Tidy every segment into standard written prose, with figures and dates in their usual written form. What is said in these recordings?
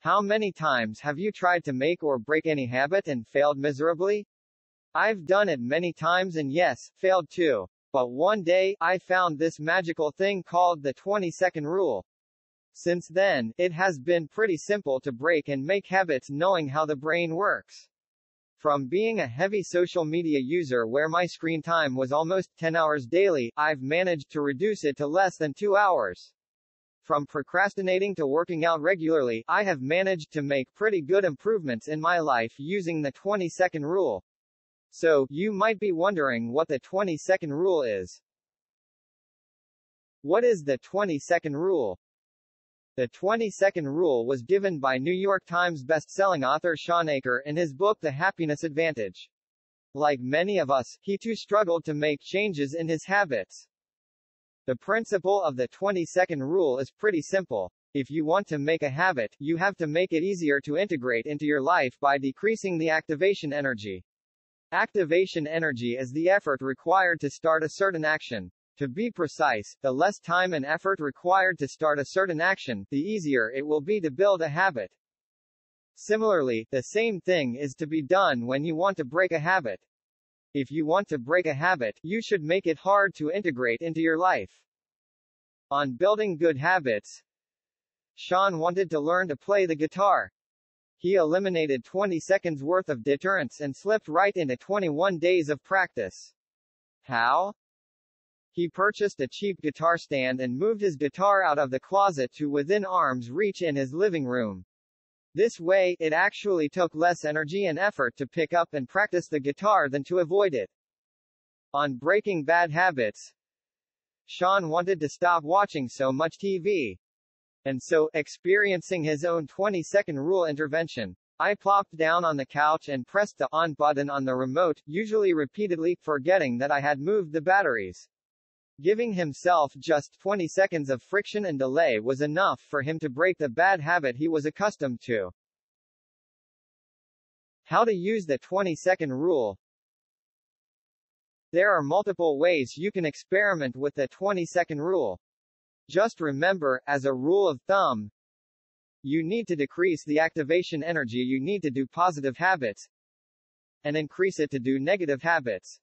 How many times have you tried to make or break any habit and failed miserably? I've done it many times and yes, failed too. But one day, I found this magical thing called the 20-second rule. Since then, it has been pretty simple to break and make habits knowing how the brain works. From being a heavy social media user where my screen time was almost 10 hours daily, I've managed to reduce it to less than 2 hours. From procrastinating to working out regularly, I have managed to make pretty good improvements in my life using the 20-second rule. So, you might be wondering what the 20-second rule is. What is the 20-second rule? The 20-second rule was given by New York Times best-selling author Shawn Achor in his book The Happiness Advantage. Like many of us, he too struggled to make changes in his habits. The principle of the 20-second rule is pretty simple. If you want to make a habit, you have to make it easier to integrate into your life by decreasing the activation energy. Activation energy is the effort required to start a certain action. To be precise, the less time and effort required to start a certain action, the easier it will be to build a habit. Similarly, the same thing is to be done when you want to break a habit. If you want to break a habit, you should make it hard to integrate into your life. On building good habits, Shawn wanted to learn to play the guitar. He eliminated 20 seconds worth of deterrence and slipped right into 21 days of practice. How? He purchased a cheap guitar stand and moved his guitar out of the closet to within arm's reach in his living room. This way, it actually took less energy and effort to pick up and practice the guitar than to avoid it. On breaking bad habits, Shawn wanted to stop watching so much TV. And so, experiencing his own 20-second rule intervention, I plopped down on the couch and pressed the on button on the remote, usually repeatedly, forgetting that I had moved the batteries. Giving himself just 20 seconds of friction and delay was enough for him to break the bad habit he was accustomed to. How to use the 20-second rule. There are multiple ways you can experiment with the 20-second rule. Just remember, as a rule of thumb, you need to decrease the activation energy you need to do positive habits, and increase it to do negative habits.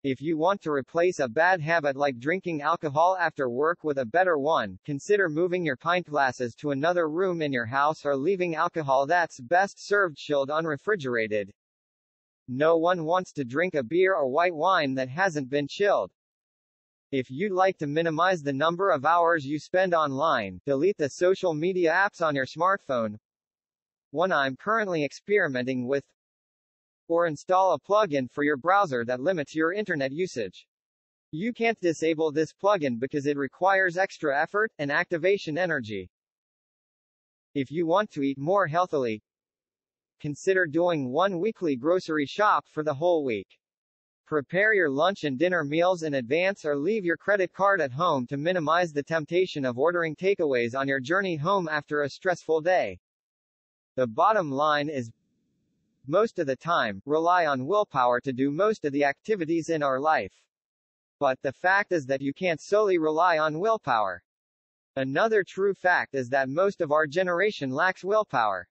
If you want to replace a bad habit like drinking alcohol after work with a better one, consider moving your pint glasses to another room in your house or leaving alcohol that's best served chilled unrefrigerated. No one wants to drink a beer or white wine that hasn't been chilled. If you'd like to minimize the number of hours you spend online, delete the social media apps on your smartphone, one I'm currently experimenting with, or install a plugin for your browser that limits your internet usage. You can't disable this plugin because it requires extra effort and activation energy. If you want to eat more healthily, consider doing one weekly grocery shop for the whole week. Prepare your lunch and dinner meals in advance or leave your credit card at home to minimize the temptation of ordering takeaways on your journey home after a stressful day. The bottom line is, most of the time, rely on willpower to do most of the activities in our life. But the fact is that you can't solely rely on willpower. Another true fact is that most of our generation lacks willpower.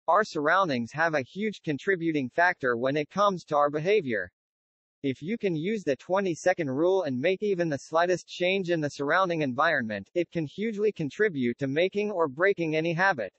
Our surroundings have a huge contributing factor when it comes to our behavior. If you can use the 20-second rule and make even the slightest change in the surrounding environment, it can hugely contribute to making or breaking any habit.